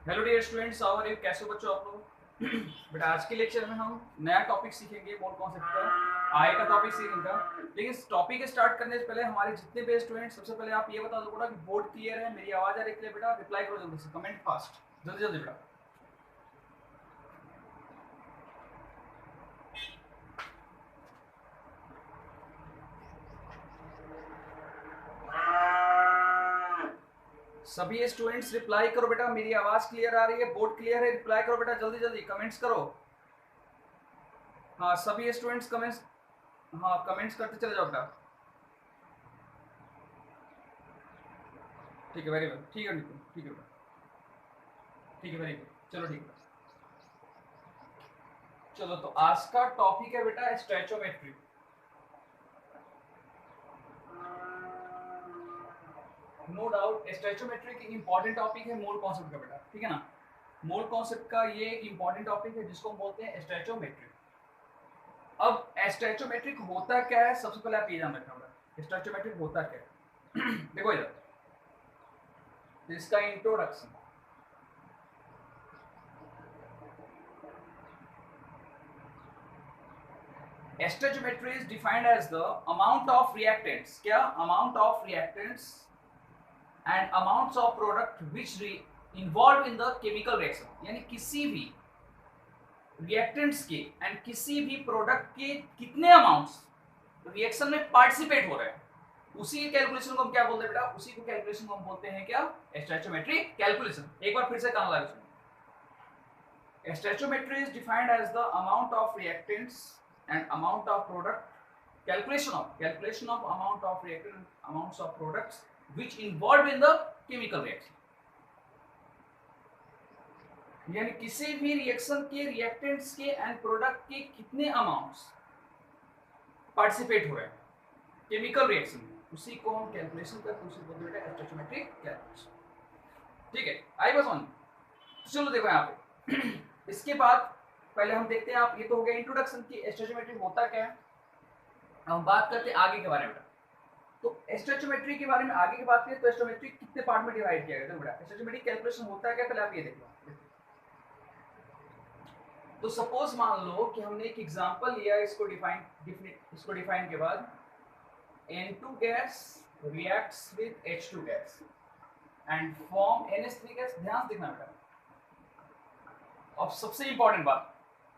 Hello dear students, how are you? कैसे हो बच्चों आप लोग? बेटा आज के लेक्चर में हम नया टॉपिक सीखेंगे मोल कॉन्सेप्ट का। आय का टॉपिक सीखेंगे। लेकिन इस टॉपिक स्टार्ट करने से पहले हमारे जितने भी स्टूडेंट्स, सबसे पहले आप ये बता दो बेटा कि बोर्ड क्लियर है? मेरी आवाज आ रही है बेटा? रिप्लाई करो जल्दी से, कमेंट फास्ट, जल्दी जल्दी बेटा। सभी स्टूडेंट्स रिप्लाई करो बेटा, मेरी आवाज क्लियर आ रही है? बोर्ड क्लियर है? रिप्लाई करो बेटा, जल्दी जल्दी कमेंट्स करो। हाँ सभी स्टूडेंट्स कमेंट्स, हाँ कमेंट्स करते चले जाओ बेटा। ठीक है, वेरी गुड, ठीक है नितिन, ठीक है बेटा, ठीक है, वेरी गुड, चलो ठीक है। चलो तो आज का टॉपिक है बेटा स्टैचोमेट्री। नो डाउट स्टैचोमेट्री की इंपॉर्टेंट टॉपिक है मोल कॉन्सेप्ट का बेटा, ठीक है ना। मोल कॉन्सेप्ट का ये एक इंपॉर्टेंट टॉपिक है जिसको हम बोलते हैं स्टैचोमेट्री। अब स्टैचोमेट्रिक होता क्या है, सबसे पहले आप ये जान रखना बेटा, स्टैचोमेट्रिक होता क्या है। देखो इधर, इसका introduction. Stoichiometry is defined as the amount of reactants, क्या amount of reactants and amounts of product which involved in the chemical reaction, यानी किसी भी रिएक्टेंट्स के एंड किसी भी प्रोडक्ट के कितने अमाउंट्स रिएक्शन में पार्टिसिपेट हो रहे हैं, उसी के कैलकुलेशन को हम क्या बोलते हैं बेटा? उसी को कैलकुलेशन को हम बोलते हैं क्या? Stoichiometric calculation. एक बार फिर से कान लगा सुनो। Stoichiometry is defined as the amount of reactants and amount of product, calculation of amount of reactant, amounts of products which involved in the chemical reaction, यानी किसी भी रिएक्शन के रिएक्टेंट्स के एंड प्रोडक्ट के कितने अमाउंट्स पार्टिसिपेट हो रहे हैं केमिकल रिएक्शन में, उसी को हम कैलकुलेशन करते हैं, उसी को बोलते हैं स्टैचोमेट्रिक कैलकुलेशन। ठीक है, आई बस ऑन। चलो देखो यहाँ पे इसके बाद पहले हम देखते हैं, आप ये तो हो गया इंट्रोडक्शन की स्टैचोमेट्री होता क्या है। हम बात करते हैं आगे के बारे में। तो स्टैचोमेट्री के बारे में आगे की बात करें तो स्टैचोमेट्री कितने पार्ट में डिवाइड किया गया है बेटा? स्टैचोमेट्रिक कैलकुलेशन होता है क्या, पहले आप ये देखो। तो सपोज मान लो कि हमने एक एग्जांपल लिया, इसको डिफाइन के बाद N2 gas reacts with H2 gas and form NH3 gas. ध्यान से देखना बेटा। अब सबसे इंपॉर्टेंट बात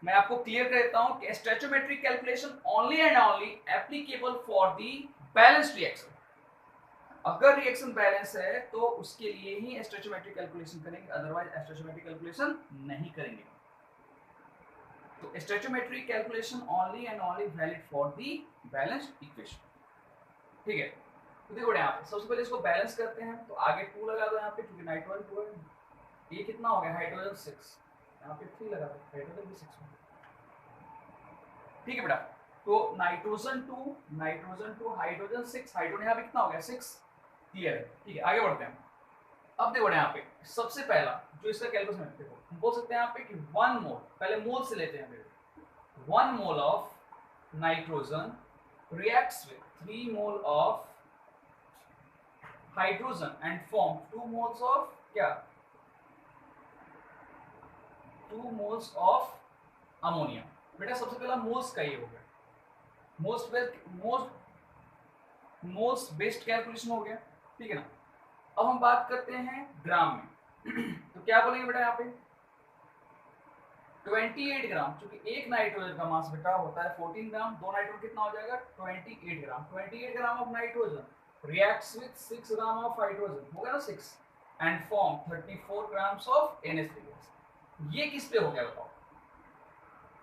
मैं आपको क्लियर कर देता हूं कि stoichiometric calculation only and only applicable for the balanced reaction. अगर रिएक्शन बैलेंस है तो उसके लिए ही स्टैचोमेट्रिक कैलकुलेशन करेंगे, अदरवाइज स्टैचोमेट्रिक कैलकुलेशन नहीं करेंगे। तो stoichiometric calculation only and only valid for the balanced equation. ठीक है, तो देखो यहाँ पे सबसे पहले इसको बैलेंस करते हैं। तो आगे 2 लगा दो यहाँ पे, क्योंकि नाइट्रोजन 2 है। ये कितना हो गया? हाइड्रोजन 6, यहाँ पे 3 लगा दो, हाइड्रोजन भी 6 हो। ठीक है बेटा, तो नाइट्रोजन 2 हाइड्रोजन 6, हाइड्रोजन यहाँ पे कितना हो गया? 6। क्लियर है? ठीक है, आगे बढ़ते हैं। अब देखो यहाँ पे सबसे पहला जो इसका कैलकुलेशन है, देखो हम बोल सकते हैं यहाँ पे कि 1 मोल, पहले मोल से लेते हैं। 1 mole of nitrogen reacts with 3 mole of hydrogen and form 2 moles of क्या? 2 moles of ammonia। बेटा सबसे पहला मोल्स का ये हो गया, मोल्स बेस्ड कैलकुलेशन हो गया। ठीक है ना। अब हम बात करते हैं ग्राम में। तो क्या बोलेंगे बेटा यहाँ पे? 28 ग्राम, क्योंकि एक नाइट्रोजन का मास बेटा होता है 14 ग्राम, 2 नाइट्रोजन कितना हो जाएगा? 28 ग्राम। 28 gram of nitrogen reacts with 6 gram of hydrogen, होगा ना 6, and form 34 grams of NH3 gas. ये किस पे हो गया बताओ?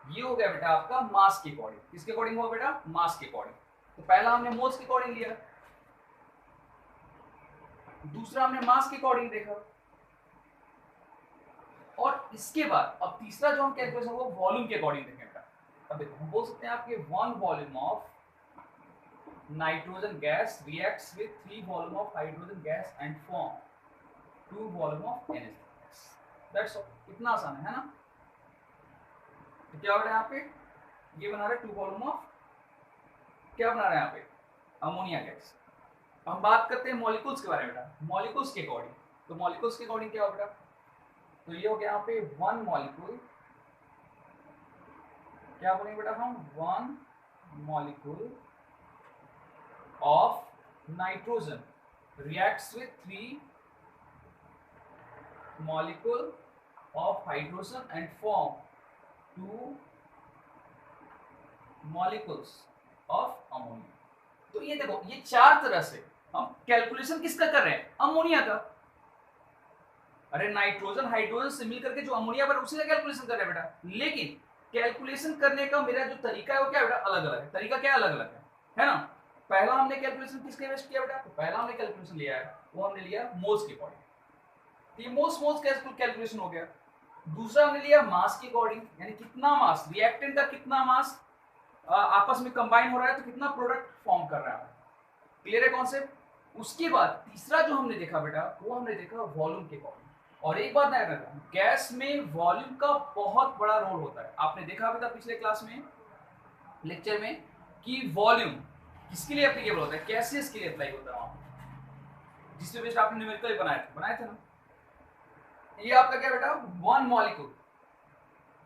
ये हो गया बेटा आपका मास के अकॉर्डिंग। किसके अकॉर्डिंग हुआ बेटा? मास के अकॉर्डिंग। तो पहला हमने मोल्स के अकॉर्डिंग लिया, दूसरा हमने मास के अकॉर्डिंग देखा, और इसके बाद अब तीसरा जो हम कैलकुलेशन वो वॉल्यूम के अकॉर्डिंग देखेंगे। अब देखो हम बोल सकते हैं आपके 1 volume of nitrogen gas reacts with 3 volume of hydrogen gas and form 2 volume of NH3 gas. That's all. कितना आसान है ना। तो क्या हो रहा है यहाँ पे? ये बना रहे 2 वॉल्यूम ऑफ, क्या बना रहे हैं यहाँ पे? Ammonia gas. हम बात करते हैं मॉलिक्यूल्स के बारे में बेटा, मॉलिक्यूल्स के अकॉर्डिंग। तो मॉलिक्यूल्स के अकॉर्डिंग क्या हो बेटा? तो ये हो गया यहाँ पे 1 मॉलिक्यूल, क्या बोलेंगे बेटा हम, 1 molecule of nitrogen reacts with 3 molecule of hydrogen and form 2 molecules of ammonia। तो ये देखो, ये 4 तरह से हम कैलकुलेशन किसका कर रहे हैं, अमोनिया का। अरे नाइट्रोजन हाइड्रोजन से मिल करके जो अमोनिया बना उसी का कैलकुलेशन कर रहे हैं बेटा, लेकिन कैलकुलेशन करने का मेरा जो तरीका है वो क्या बेटा, अलग अलग है। तरीका क्या अलग अलग है ना। पहला हमने कैलकुलेशन किसके बेस किया बेटा, तो पहला हमने कैलकुलेशन लिया है वो हमने लिया मोल्स के अकॉर्डिंग, तो ये मोल्स कैलकुलेशन हो गया। दूसरा हमने लिया मास के अकॉर्डिंग, यानी कितना मास रिएक्टेंट का, कितना मास आपस में कंबाइन हो रहा है तो कितना प्रोडक्ट फॉर्म कर रहा है। क्लियर है कॉन्सेप्ट। उसके बाद तीसरा जो हमने देखा बेटा वो हमने देखा वॉल्यूम के अकॉर्डिंग। और एक बात याद रखना, गैस में वॉल्यूम का बहुत बड़ा रोल होता है। आपने देखा भी था पिछले क्लास में लेक्चर में कि वॉल्यूम किसके लिए एप्लीकेबल होता है, गैसेस के लिए अप्लाई होता है वहां, जिसपे बेस्ड आपने न्यूमेरिकल बनाए थे ना। ये आपका क्या बेटा 1 मॉलिक्यूल,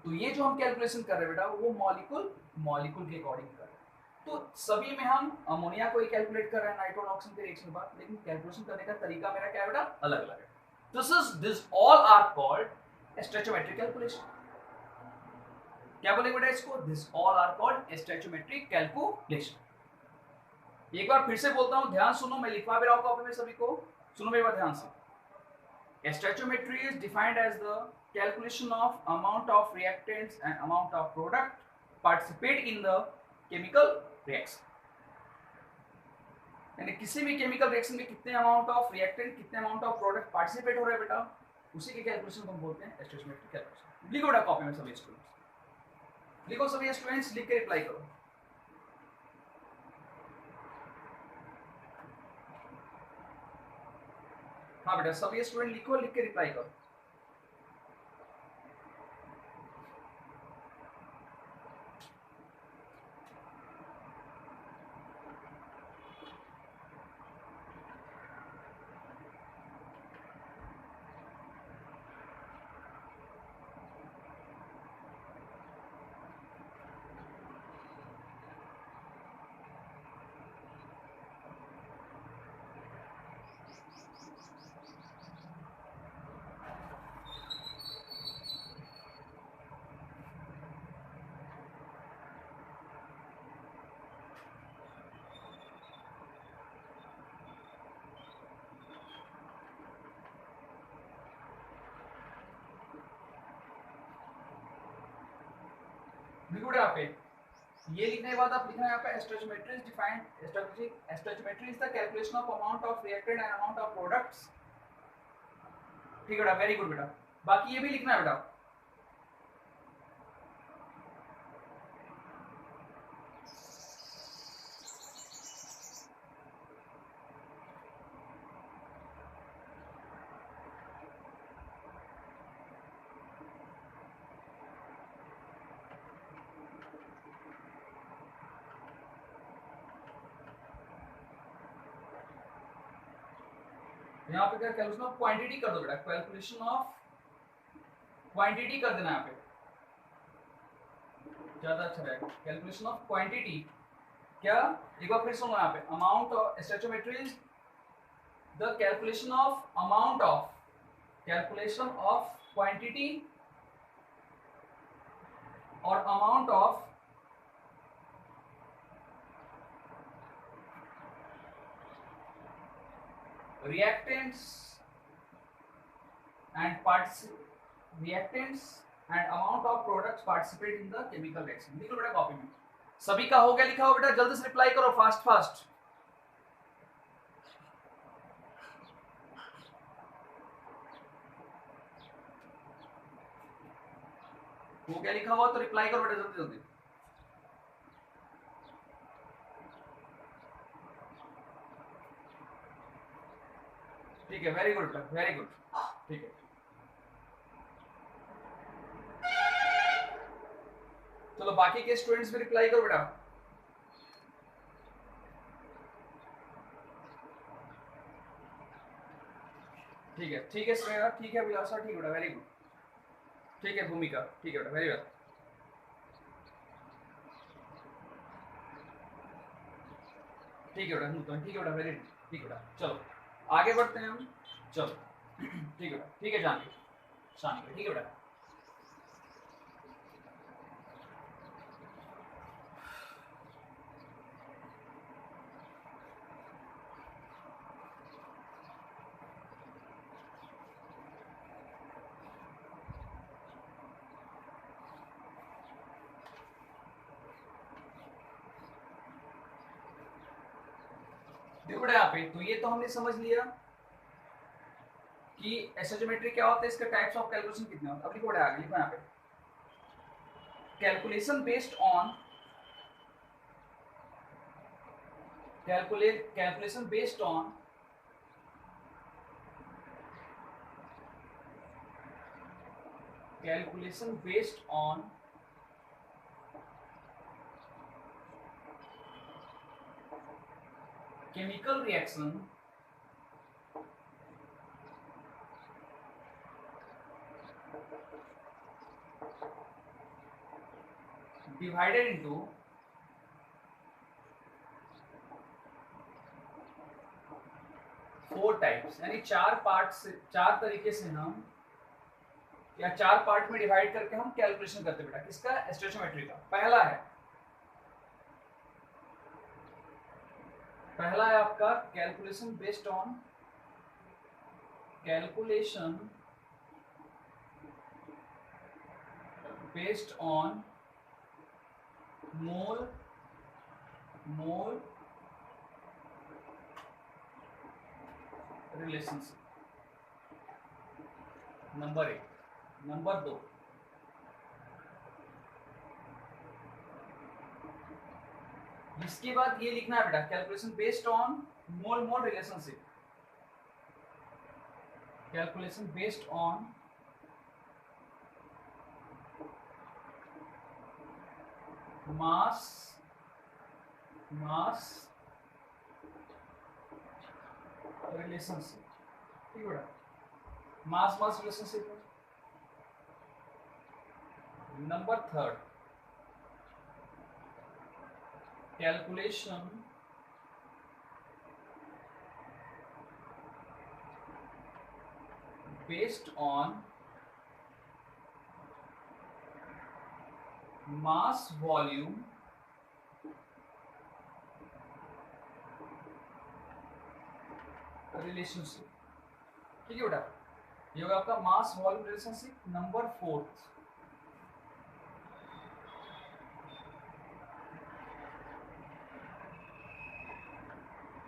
तो ये जो हम कैलकुलेशन कर रहे हैं बेटा वो मॉलिक्यूल के अकॉर्डिंग कर रहे हैं। तो सभी में हम अमोनिया को ही कैलकुलेट कर रहे हैं नाइट्रोजन ऑक्सीजन के रिएक्शन के बाद, लेकिन कैलकुलेशन करने का तरीका मेरा क्या है बेटा, अलग अलग है। This all are called stoichiometric calculation. क्या बोलेंगे बेटा इसको, this all are called stoichiometric calculation. एक बार फिर से बोलता हूं, ध्यान सुनो, मैं लिखवा भी रहा हूं कॉपी में, सभी को सुनो मेरी बात ध्यान से। Stoichiometry is defined as the calculation of amount of reactants and amount of product participate in the chemical reaction। यानी किसी भी केमिकल रिएक्शन में कितने अमाउंट ऑफ रिएक्टेंट, कितने अमाउंट ऑफ प्रोडक्ट पार्टिसिपेट हो रहे हैं बेटा, उसी के कैलकुलेशन को हम बोलते हैं स्टोइचोमेट्रिक कैलकुलेशन। लिखो बेटा कॉपी में सभी स्टूडेंट्स, लिखो सभी स्टूडेंट्स, लिख के रिप्लाई करो। हाँ बेटा सभी स्टूडेंट लिखो, लिख के रिप्लाई करो। लिखो यहाँ पे, ये लिखने के बाद आप लिखना है यहाँ पे stoichiometry is defined, stoichiometry is the calculation of amount of reactant and amount of products. ठीक है बेटा, वेरी गुड बेटा। बाकी ये भी लिखना है बेटा। यहाँ पे क्या कैलकुलेशन ऑफ क्वांटिटी कर दो बेटा, कैलकुलेशन ऑफ क्वांटिटी कर देना यहाँ पे, ज्यादा अच्छा रहेगा। कैलकुलेशन ऑफ क्वांटिटी क्या, एक बार फिर सुनो यहाँ पे, amount of stoichiometry is the calculation of amount of, calculation of quantity और amount of reactants and amount of products participate in the chemical reaction। लिख लो बेटा कॉपी में, सभी का हो गया लिखा हो बेटा, जल्दी से रिप्लाई करो, फास्ट फास्ट। हो गया लिखा हुआ तो रिप्लाई करो बेटा जल्दी जल्दी। ठीक है, वेरी गुड बेटा, वेरी गुड। ठीक है, चलो बाकी के स्टूडेंट्स भी रिप्लाई करो बेटा। ठीक है श्रेया, ठीक है अभिलाषा, ठीक बेटा, वेरी गुड। ठीक है भूमिका, ठीक है बेटा, वेरी वेल। ठीक है बेटा, ठीक है बेटा, वेरी ठीक है बेटा। चलो आगे बढ़ते हैं हम। चलो ठीक है बेटा, ठीक है जानवी, शानी, ठीक है बेटा। देखो बेटा यहाँ पे तो ये तो हमने समझ लिया कि एसोजियोमेट्री क्या होता है, इसके टाइप्स ऑफ कैलकुलेशन कितने होते हैं। अब लिखो बेटा आगे, लिखो यहाँ पे calculation based on calculation based on calculation based on chemical reaction divided into 4 types, यानी 4 पार्ट से, 4 तरीके से हम या 4 पार्ट में डिवाइड करके हम कैलकुलेशन करते बेटा। किसका? स्टोइचियोमेट्री का। पहला है आपका calculation based on mole relationship, number 1। Number 2, जिसके बाद ये लिखना है बेटा calculation based on mole relationship, calculation based on mass relationship, ठीक है बेटा, mass relationship. Number 3, calculation based on mass volume relationship, ठीक है बेटा, ये होगा आपका mass volume relationship. Number 4,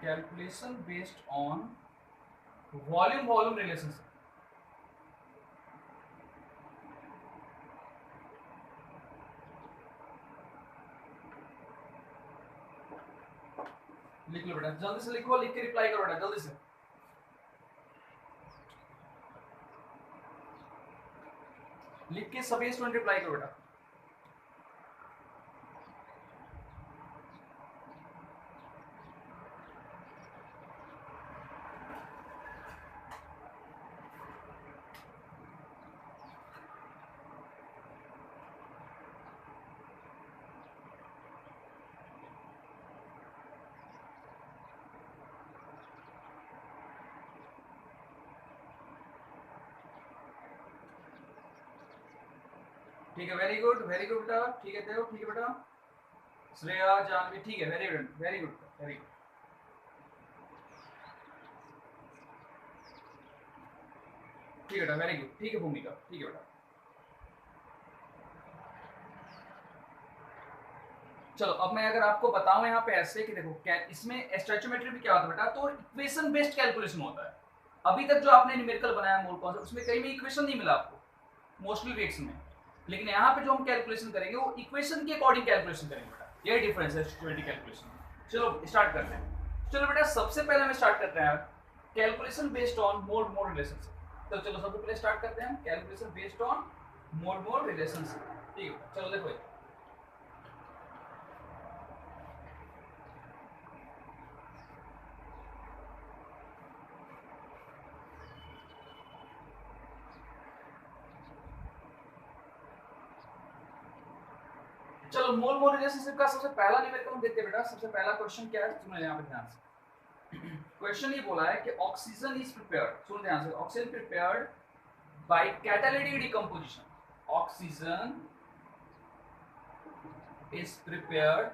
calculation based on volume relationship, लिख लो बेटा, जल्दी से लिखो, लिख के रिप्लाई करो बेटा जल्दी से। लिख के सभी स्टूडेंट रिप्लाई करो बेटा। ठीक है, वेरी गुड बेटा, ठीक है देव, ठीक है बेटा, श्रेया, जानवी, ठीक है, very good very good very good. ठीक है बेटा, वेरी गुड, ठीक है भूमिका, ठीक है बेटा। चलो अब मैं अगर आपको बताऊं यहाँ पे ऐसे कि देखो क्या इसमें स्टोइचियोमेट्री में क्या होता है बेटा, तो इक्वेशन बेस्ड कैलकुलेशन होता है। अभी तक जो आपने न्यूमेरिकल बनाया मोल कॉन्सेप्ट, उसमें कहीं भी इक्वेशन नहीं मिला आपको मोस्टली रिएक्शन में, लेकिन यहाँ पे जो हम कैलकुलेशन करेंगे वो इक्वेशन के अकॉर्डिंग कैलकुलेशन करेंगे बेटा, यही डिफरेंस है स्टोइचियोमेट्री कैलकुलेशन। चलो स्टार्ट करते हैं। चलो बेटा सबसे पहले हम स्टार्ट करते हैं calculation based on mole relationship. तो चलो सबसे पहले स्टार्ट करते हैं calculation based on mole relationship, ठीक है। चलो देखो चलो मोल मोल रिलेशनशिप का सबसे पहला न्यूमेरिकल देखते हैं बेटा। सबसे पहला क्वेश्चन क्या है, सुनो यहाँ पे ध्यान से। क्वेश्चन ये बोला है कि ऑक्सीजन इज प्रिपेयर्ड, सुन ध्यान से, oxygen prepared by catalytic decomposition. Oxygen is prepared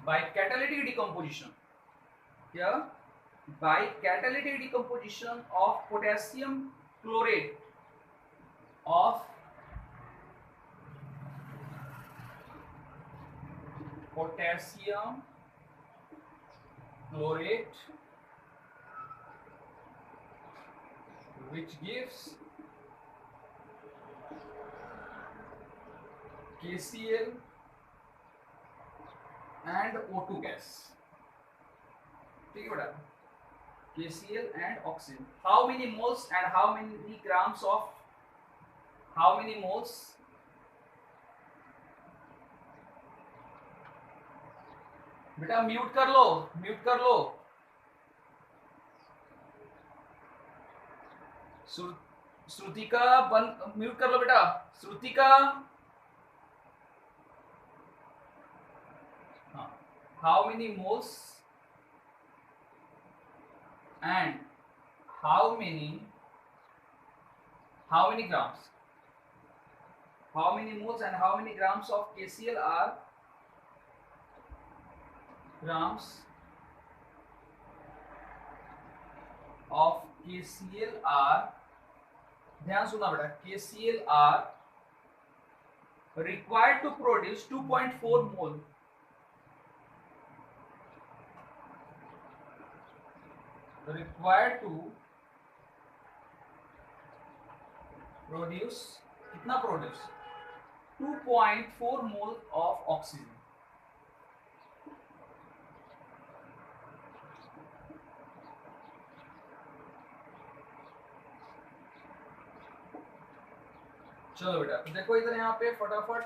by catalytic decomposition. Here, by catalytic decomposition of potassium chlorate of potassium chlorate, which gives KCl and O2 gas. ठीक है बेटा, KCl and oxygen. How many moles and how many grams of, how many moles? बेटा mute कर लो, mute कर लो। श्रुतिका बंद, mute कर लो बेटा। श्रुतिका, हाँ, how many moles and how many grams, how many moles and how many grams of KCl are grams of KCl are, ध्यान सुना बेटा, KCl are required to produce 2.4 mole, required to produce, कितना produce 2.4 mole of oxygen. चलो बेटा, तो देखो इधर यहाँ पे फटाफट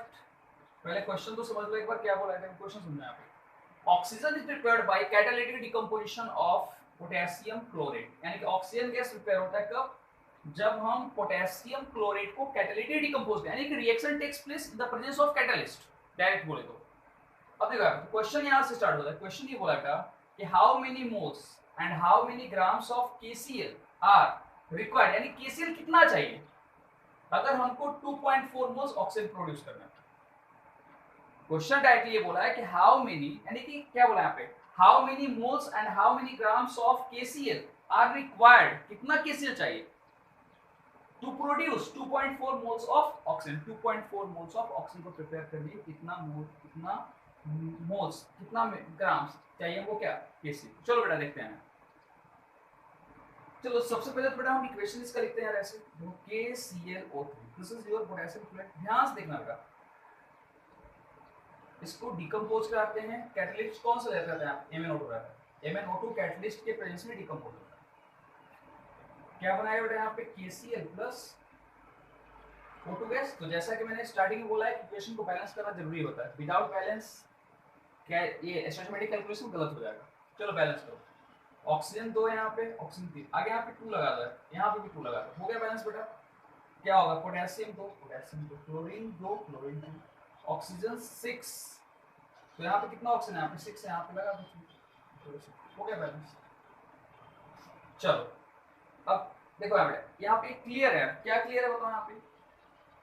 पहले क्वेश्चन तो समझ लो एक बार, क्या बोला है क्वेश्चन सुनना यहाँ पे। Oxygen is prepared by catalytic decomposition of potassium chlorate, यानी कि ऑक्सीजन गैस प्रिपेयर होता है कब, जब हम पोटेशियम क्लोरेट को कैटालिटिक डिकम्पोज, यानी कि reaction takes place in the presence of catalyst, direct बोले तो। अब देखो क्वेश्चन यहाँ से स्टार्ट होता है। क्वेश्चन ये बोला बेटा कि how many moles and how many grams of KCl are required, यानी KCl कितना चाहिए अगर हमको 2.4 मोल्स ऑक्सीजन प्रोड्यूस करना है। क्वेश्चन डायरेक्टली ये बोला है कि हाउ मेनी, यानी कि क्या बोला है यहाँ पे, how many moles and how many grams of KCl are required, कितना KCl चाहिए to produce 2.4 moles of oxygen. 2.4 moles of oxygen को प्रिपेयर करने कितना मोल, कितना मोल्स, कितना ग्राम्स चाहिए वो क्या KCl। चलो बेटा देखते हैं। चलो सबसे पहले तो बेटा हम इक्वेशन इसका लिखते हैं यार ऐसे, KClO3, this is your potassium chloride. ध्यान से देखना बेटा, इसको डिकम्पोज कराते हैं, कैटलिस्ट कौन सा रहता है आप, MnO2 रहता है। MnO2 कैटलिस्ट के प्रेजेंस में डिकम्पोज होता है। क्या बनाया बेटा यहाँ पे KCl प्लस O2 गैस। तो जैसा कि मैंने स्टार्टिंग में बोला है कि इक्वेशन को बैलेंस करना जरूरी होता है, विदाउट बैलेंस क्या ये स्टैटिस्टिकल कैलकुलेशन गलत हो जाएगा। चलो बैलेंस करो, ऑक्सीजन 2 यहाँ पे, ऑक्सीजन 3, आगे यहाँ पे 2 लगा दो, यहाँ पे भी 2 लगा दो, हो गया बैलेंस बेटा। क्या होगा, potassium 2, potassium 2, chlorine 2, chlorine 2, oxygen 6, तो यहाँ पे कितना ऑक्सीजन है, यहाँ पे 6 यहाँ पे लगा दो, हो गया बैलेंस। चलो अब देखो यहाँ पे क्लियर है, क्या क्लियर है बताओ यहाँ पे,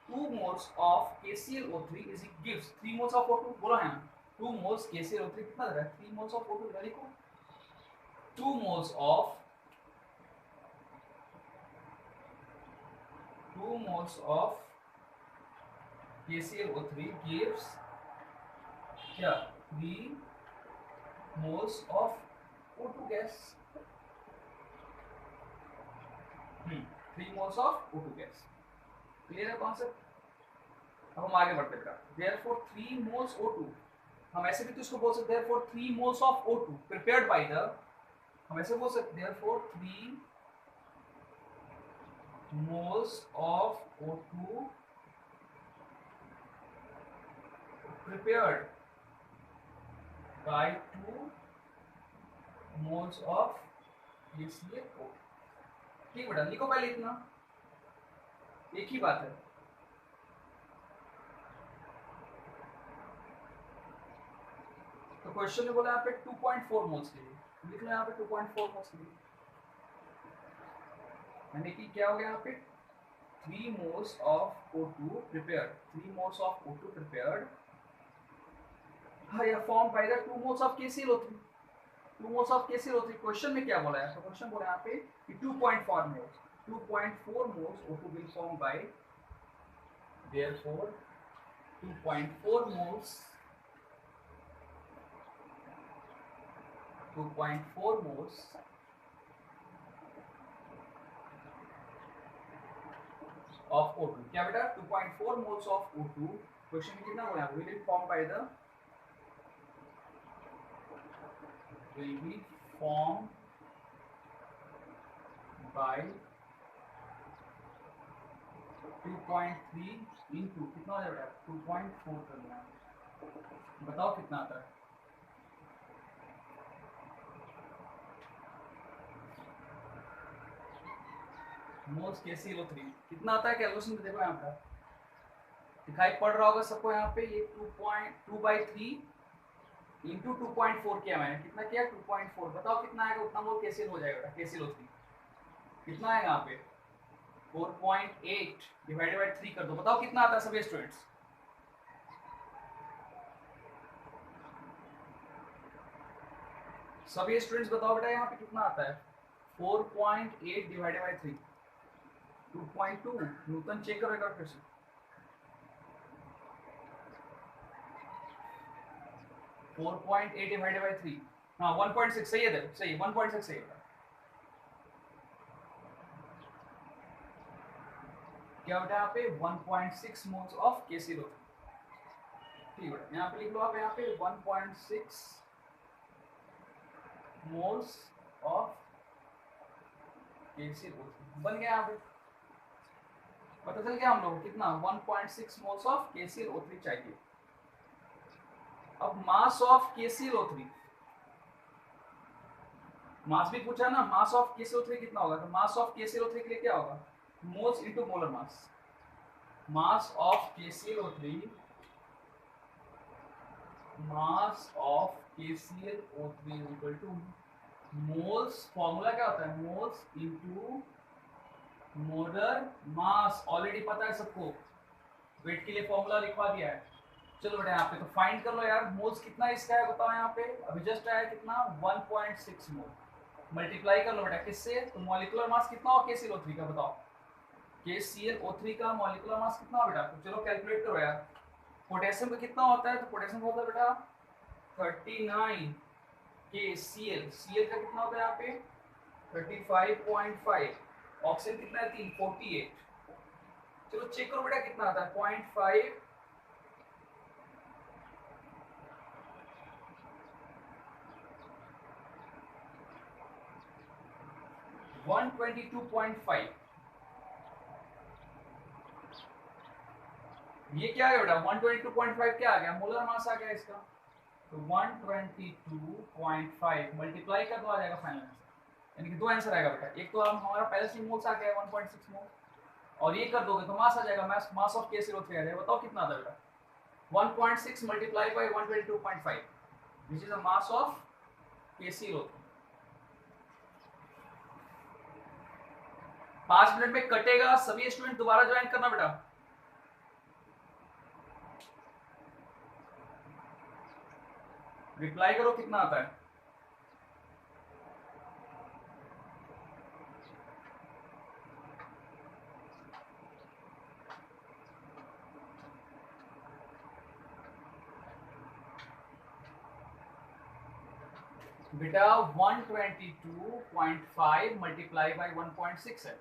2 moles of KClO3 is gives 3 moles of O2, बोला है ना, 2 moles KClO3 कितना दे रहा है, 3 moles of O2, लिखो 2 moles of KClO3 gives क्या 3 moles of O2 gas, 3 moles of O2 gas। Clear है कॉन्सेप्ट। अब हम आगे बढ़ते हैं। therefore 3 moles O2, हम ऐसे भी तो इसको बोल सकते हैं therefore 3 moles of O2 prepared by the, हम ऐसे बोल सकते हैं therefore 3 moles of O2 prepared by 2 moles of KCl_O। ठीक बेटा, लिखो पहले इतना, एक ही बात है। तो क्वेश्चन में बोला यहाँ पे 2.4 मोल्स के लिए, लिख लो यहाँ पे 2.4 मोल्स के लिए, यानी कि क्या हो गया यहाँ पे 3 moles of O2 prepared, 3 moles of O2 prepared are formed by the 2 moles of KClO3, 2 moles of KClO3। Question में क्या बोला है, तो क्वेश्चन बोला यहाँ पे कि 2.4 moles O2 will form by, therefore 2.4 moles of O2, क्या बेटा 2.4 moles of O2, क्वेश्चन में कितना बोला, will be formed by 2.3 into कितना हो जाएगा 2.4 करना है, बताओ कितना आता है। मोल्स KClO3 कितना आता है कैलकुलेशन में, देखो यहाँ पर दिखाई पड़ रहा होगा सबको यहाँ पे, ये 2.2/3 इंटू 2.4 किया मैंने, कितना किया 2.4, बताओ कितना आएगा, उतना मोल KCl हो जाएगा KClO3, कितना आएगा यहाँ पे 4.8 डिवाइडेड बाय 3 कर दो, बताओ कितना आता है सभी स्टूडेंट्स। सभी स्टूडेंट्स बताओ बेटा यहाँ पे कितना आता है 4.8 डिवाइडेड बाय 3, 2.2, न्यूटन चेक करो एक बार फिर से, फोर 4.8 डिवाइडेड बाय 3, हाँ 1.6 सही है, देखो सही 1.6 सही है। क्या बेटा यहाँ पे 1.6 मोल्स ऑफ KClO3, ठीक है यहाँ पे लिख लो आप, यहाँ पे 1.6 मोल्स ऑफ KClO3 बन गया यहाँ पे, पता चल गया हम लोग कितना 1.6 मोल्स ऑफ KClO3 चाहिए। अब मास ऑफ KClO3, मास भी पूछा ना, मास ऑफ KClO3 कितना होगा, तो मास ऑफ KClO3 के लिए क्या होगा moles into molar mass, mass of KClO3 equal two moles, formula क्या होता है moles into molar mass, already पता है सबको, वेट के लिए फॉर्मूला लिखवा दिया है। चलो बेटा यहाँ पे तो फाइंड कर लो यार, मोल्स कितना इसका है बताओ, यहाँ पे अभी जस्ट आया कितना 1.6 मोल, मल्टीप्लाई कर लो बेटा किससे, तो मॉलिक्यूलर मास कितना हो KClO3 का, बताओ KClO3 का मॉलिक्यूलर मास कितना हो बेटा, तो चलो कैलकुलेट करो यार। पोटेशियम का कितना होता है, तो पोटेशियम होता है बेटा 39 KCl, Cl का कितना होता है यहाँ पे 35.5, ऑक्सीजन कितना है 3 48, चलो चेक करो बेटा कितना आता है 0.5 122.5, ये क्या है बेटा 122.5 क्या आ गया मोलर मास आ गया इसका, तो 122.5 मल्टीप्लाई कर दो आ जाएगा फाइनल आंसर, यानी कि दो आंसर आएगा बेटा, एक तो हमारा पहले से मोल्स आ गया 1.6 मोल, और ये कर दोगे तो मास आ जाएगा, मास ऑफ KClO3 आ जाएगा, बताओ कितना आता है बेटा 1.6 multiply by 122.5 which is the mass of KClO3। 5 minute में कटेगा, सभी स्टूडेंट दोबारा ज्वाइन करना बेटा। रिप्लाई करो कितना आता है, बेटा 122.5 मल्टीप्लाई बाय 1.6 है,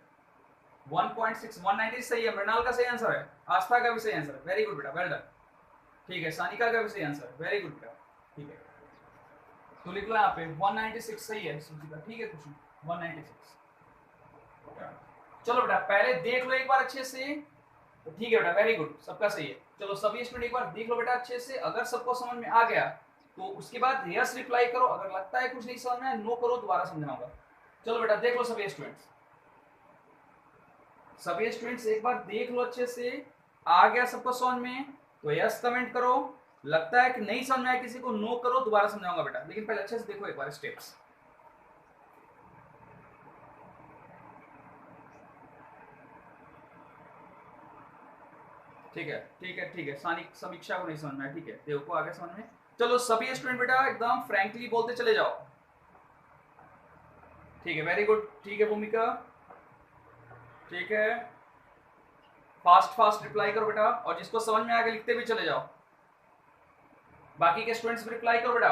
1.6 190 सही है, मृणाल का सही आंसर है, आस्था का भी सही आंसर है, वेरी गुड बेटा, वेल डन, ठीक है सानिका का भी सही आंसर, वेरी गुड बेटा, ठीक है तो लिख लो यहाँ पे 196 सही है सुचिता, ठीक है कुछ 196। चलो बेटा पहले देख लो एक बार अच्छे से तो ठीक है बेटा, वेरी गुड, सबका सही है। चलो सभी स्टूडेंट एक बार देख लो बेटा अच्छे से, अगर सबको समझ में आ गया तो उसके बाद यस रिप्लाई करो, अगर लगता है कुछ नहीं समझ में आया नो करो, दोबारा समझाऊंगा। चलो बेटा देख लो सभी स्टूडेंट्स, सभी स्टूडेंट्स एक बार देख लो अच्छे से, आ गया सबको समझ में तो यस कमेंट करो, लगता है कि नहीं समझ में आया किसी को नो करो, दोबारा समझाऊंगा बेटा, लेकिन पहले अच्छे से देखो एक बार स्टेप्स। ठीक है ठीक है ठीक है, समीक्षा को नहीं समझ में आया, ठीक है, देव को आगे समझ में। चलो सभी स्टूडेंट बेटा एकदम फ्रैंकली बोलते चले जाओ, ठीक है, वेरी गुड, ठीक है भूमिका, ठीक है, फास्ट फास्ट रिप्लाई करो बेटा, और जिसको समझ में आगे लिखते भी चले जाओ, बाकी के स्टूडेंट्स भी रिप्लाई करो बेटा,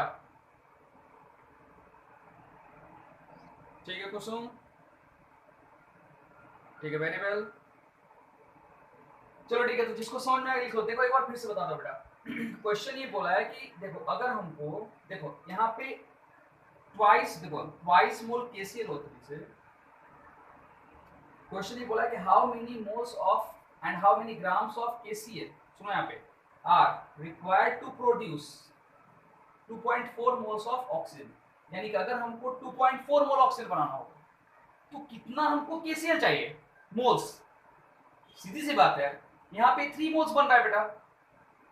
ठीक है कुसुम, ठीक है, वेरी वेल। चलो ठीक है, तो जिसको समझ में आगे लिखो। देखो एक बार फिर से बता दो बेटा, क्वेश्चन ये बोला है कि देखो अगर हमको, देखो यहाँ पे ट्वाइस, देखो ट्वाइस मोल KCl O3 से क्वेश्चन ये बोला है कि how many moles of and how many grams of KCl, सुनो यहाँ पे, are required to produce 2.4 moles of oxygen, यानी कि अगर हमको 2.4 मोल ऑक्सीजन बनाना हो तो कितना हमको KCl चाहिए, मोल्स। सीधी सी बात है, यहाँ पे 3 मोल्स बन रहा है बेटा,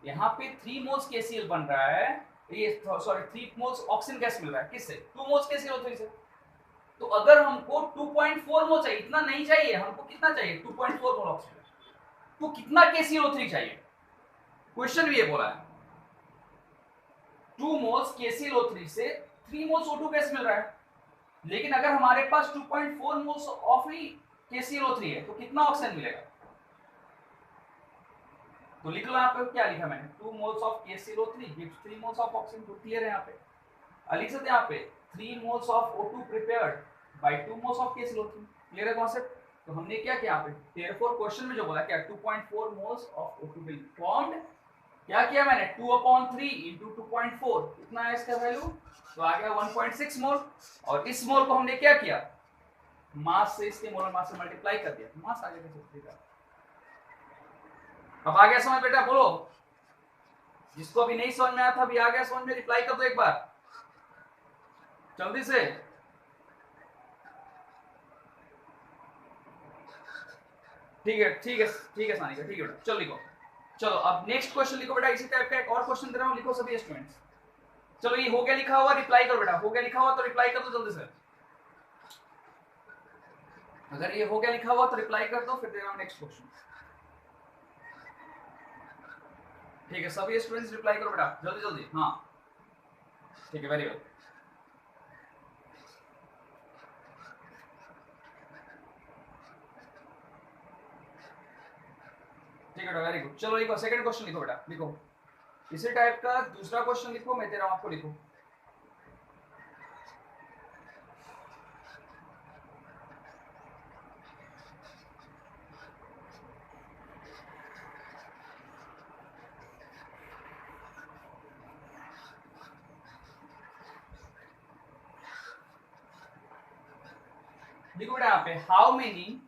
यहाँ पे 3 मोल्स KCl बन रहा है, ये सॉरी 3 मोल्स ऑक्सीजन गैस मिल रहा है, किससे, 2 मोल्स KCl O3 से। तो अगर हमको 2.4 मोल चाहिए, इतना नहीं चाहिए हमको, कितना चाहिए 2.4 मोल ऑक्सीजन, तो कितना KCl O3 चाहिए, क्वेश्चन भी ये बोला है 2 मोल्स KCl O3 से 3 मोल्स O2 गैस मिल रहा है, लेकिन अगर हमारे पास 2.4 moles of he KCl O3 है तो कितना ऑक्सीजन मिलेगा, तो लिख लो यहाँ पे क्या लिखा मैंने, 2 moles of KCl O3 gives 3 moles of oxygen, तो क्लियर है यहाँ पे। लिख सकते हैं यहाँ पे 3 moles of O2 prepared by 2 moles of KCl O3, clear है कॉन्सेप्ट। तो हमने क्या किया यहाँ पे, देयरफॉर क्वेश्चन में जो बोला क्या 2.4 moles of O2 will formed, क्या किया मैंने 2/3 into 2.4, कितना है इसका वैल्यू, तो आ गया 1.6 मोल, और इस मोल को हमने क्या किया, मास से इसके मोलर मास से मल्टीप्लाई कर दिया, मास आ गया। अब आ गया समझ बेटा, बोलो, जिसको अभी नहीं समझ में आया था अभी आ गया समझ में, रिप्लाई कर दो एक बार जल्दी से। ठीक है ठीक है ठीक है सानिका, ठीक है बेटा, चलो लिखो। चलो अब नेक्स्ट क्वेश्चन लिखो बेटा, इसी टाइप का एक और क्वेश्चन दे रहा हूं, लिखो सभी स्टूडेंट्स। चलो ये हो गया लिखा हुआ, रिप्लाई करो बेटा, हो गया लिखा हुआ तो रिप्लाई कर दो जल्दी से, अगर ये हो गया लिखा हुआ तो रिप्लाई कर दो, फिर दे रहा हूं नेक्स्ट क्वेश्चन। ठीक है सभी स्टूडेंट्स रिप्लाई करो बेटा जल्दी जल्दी, हाँ ठीक है, वेरी वेल। ठीक है बेटा, वेरी गुड। चलो लिखो सेकंड क्वेश्चन लिखो बेटा, लिखो इसी टाइप का दूसरा क्वेश्चन लिखो, मैं दे रहा हूं आपको, लिखो। लिखो बेटा यहाँ पे हाउ मेनी,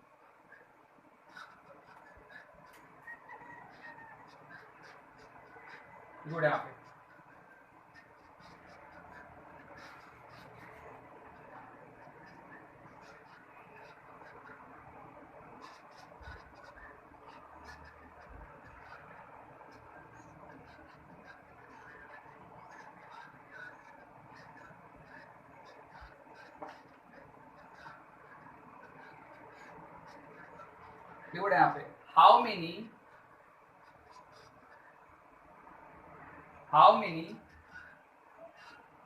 लिखो यहाँ पे लिखो यहाँ पे how many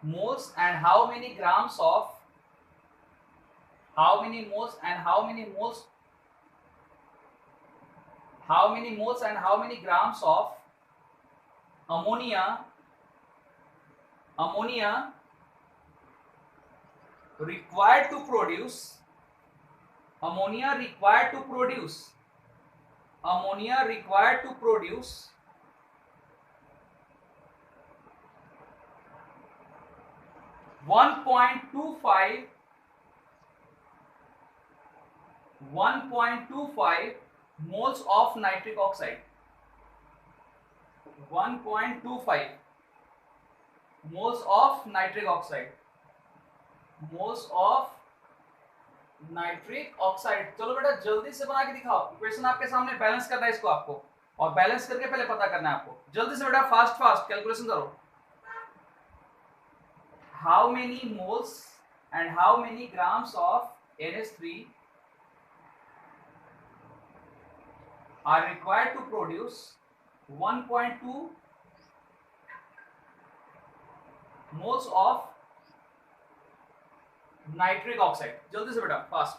moles and how many grams of, how many moles and how many moles, how many moles and how many grams of ammonia required to produce, ammonia required to produce 1.25 moles of nitric oxide 1.25 moles of nitric oxide, moles of nitric oxide. चलो बेटा जल्दी से बना के दिखाओ, equation आपके सामने, balance करना है इसको आपको, और बैलेंस करके पहले पता करना है आपको। जल्दी से बेटा फास्ट फास्ट कैलकुलेशन करो। How many moles and how many grams of NH3 are required to produce 1.2 moles of nitric oxide. जल्दी से बेटा फास्ट।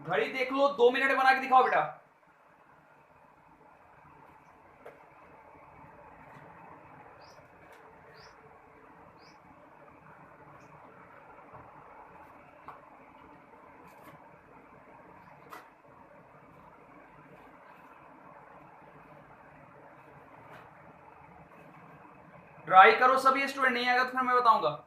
घड़ी देख लो, 2 मिनट में बना के दिखाओ बेटा। ट्राई करो सभी स्टूडेंट, नहीं आएगा तो फिर मैं बताऊंगा।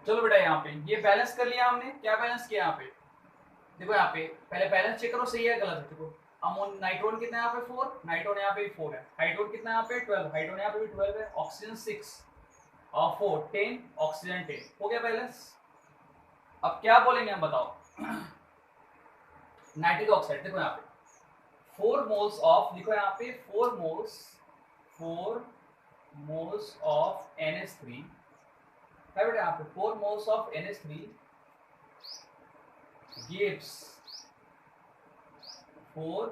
चलो बेटा यहाँ पे ये बैलेंस कर लिया हमने। क्या बैलेंस किया यहाँ पे, देखो यहाँ पे पहले बैलेंस चेक करो सही है गलत है। देखो अमोन नाइट्रोन कितना यहाँ पे 4, नाइट्रोन यहाँ पे 4 है, हाइड्रोजन कितना यहाँ पे 12, हाइड्रोजन यहाँ पे भी 12 है, ऑक्सीजन 6 और 4 10, ऑक्सीजन 10, हो गया बैलेंस। अब क्या बोलेंगे हम बताओ। नाइट्रिक ऑक्साइड देखो यहाँ पे 4 मोल्स ऑफ, देखो यहाँ पे 4 मोल्स ऑफ NH3 है बेटा। यहाँ पे 4 moles of NH3 gives 4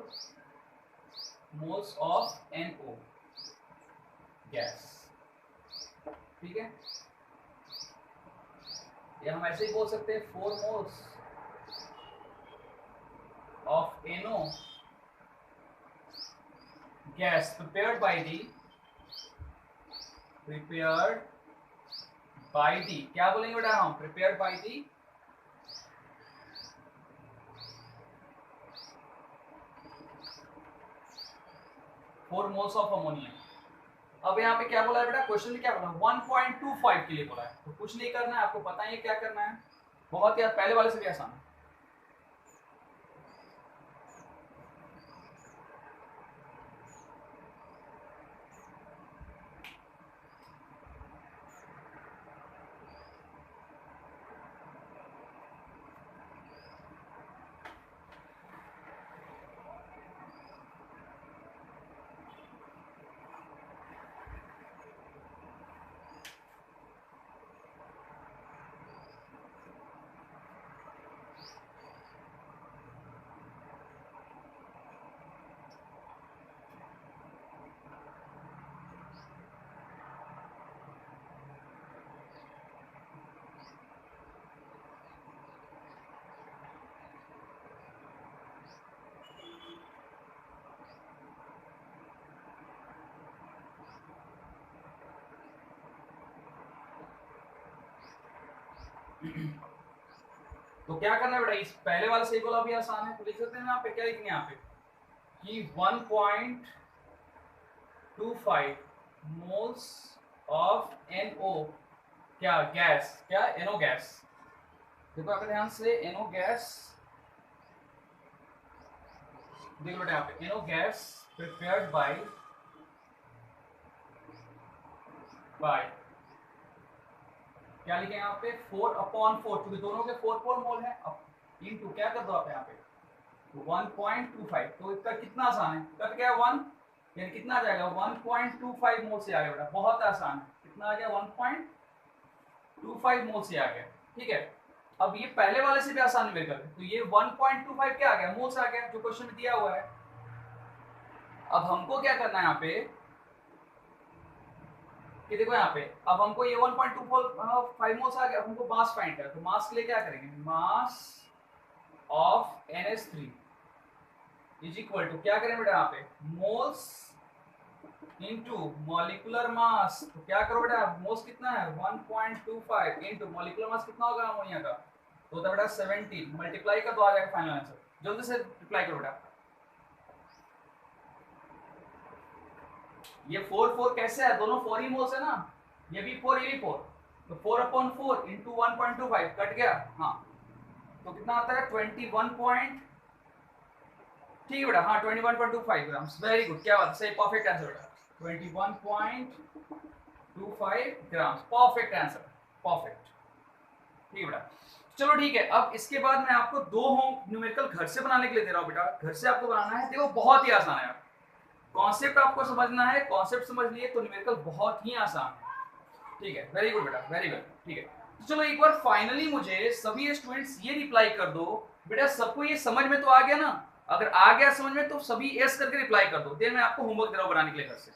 moles of NO gas. ठीक है, या हम ऐसे ही बोल सकते हैं 4 moles of NO gas prepared by the क्या बोलेंगे बेटा हम, prepared by the 4 moles of ammonia। अब यहाँ पे क्या बोला है बेटा, क्वेश्चन में क्या बोला 1.25 के लिए बोला है, तो कुछ नहीं करना है, आपको पता ही है क्या करना है, बहुत ही पहले वाले से भी आसान है। तो क्या करना है बेटा, इस पहले वाले से बोला भी आसान है, तो लिख सकते हैं यहाँ पे, क्या लिखेंगे यहाँ पे कि 1.25 मोल्स ऑफ NO क्या गैस, क्या NO गैस। देखो अगर ध्यान से NO गैस, देखो बेटा यहाँ पे NO गैस प्रिपेयर्ड बाय क्या लिखे यहाँ पे 4/4, क्योंकि दोनों के 4 मोल है। अब इनटू क्या कर दो आप यहाँ पे 1.25, तो इसका कितना आसान है, कट गया 1, यानी कितना आ जाएगा 1.25 मोल से आ गया बेटा, बहुत आसान है, कितना आ गया 1.25 मोल से आ गया। ठीक है, अब ये पहले वाले से भी आसान न्यूमेरिकल है, तो ये 1.25 क्या आ गया, मोल से आ गया, जो क्वेश्चन में दिया हुआ है। अब हमको क्या करना है यहाँ पे कि देखो यहाँ पे, अब हमको ये 1.25 मोल्स आ गया, हमको मास फाइंड करना है, तो मास के लिए क्या करेंगे, mass of NH3 is equal to, क्या करें बेटा यहाँ पे, मोल्स इनटू मॉलिक्यूलर मास, तो क्या करो बेटा, मोल्स कितना है 1.25 इनटू मॉलिक्यूलर मास कितना होगा अमोनिया का, तो होता है बेटा 17, मल्टीप्लाई का तो आ जाएगा फाइनल आंसर, जल्दी से रिप्लाई करो बेटा। ये 4 कैसे है, दोनों 4 ही मोल्स है ना, ये भी 4 ये भी 4, तो 4/4 इंटू 1.25 कट गया, हाँ तो कितना आता है 21 पॉइंट, ठीक है बेटा, हाँ 21.25 ग्राम्स, वेरी गुड, क्या बात, सही, परफेक्ट आंसर बेटा, 21.25 ग्राम्स, परफेक्ट आंसर, परफेक्ट, ठीक है बेटा। चलो ठीक है, अब इसके बाद मैं आपको 2 होम न्यूमेरिकल घर से बनाने के लिए दे रहा हूँ बेटा, घर से आपको बनाना है, देखो बहुत ही आसान है, कॉन्सेप्ट आपको समझना है, कॉन्सेप्ट समझ लिए तो न्यूमेरिकल बहुत ही आसान है, ठीक है, वेरी गुड बेटा, वेरी गुड, ठीक है। तो चलो एक बार फाइनली मुझे सभी स्टूडेंट्स ये रिप्लाई कर दो बेटा, सबको ये समझ में तो आ गया ना, अगर आ गया समझ में तो सभी एस करके रिप्लाई कर दो, देन मैं आपको होमवर्क दे रहा हूं बनाने के लिए घर से,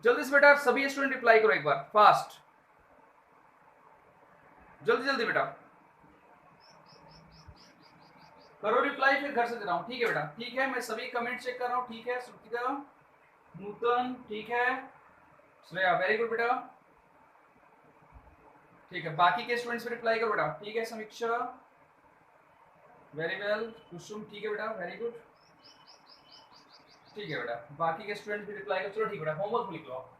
जल्दी से बेटा सभी स्टूडेंट रिप्लाई करो एक बार, फास्ट, जल्दी जल्दी बेटा करो रिप्लाई, फिर घर से दे रहा हूं, ठीक है बेटा, ठीक है, मैं सभी कमेंट चेक कर रहा हूं, ठीक है, श्रुतिका, नूतन, ठीक है, श्रेया, वेरी गुड बेटा, ठीक है, बाकी के स्टूडेंट्स भी रिप्लाई करो बेटा, ठीक है, समीक्षा, वेरी वेल, कुसुम, ठीक है बेटा, वेरी गुड, ठीक है बेटा, बाकी के स्टूडेंट्स भी रिप्लाई करो, चलो ठीक है बेटा, होमवर्क लिख लो आप।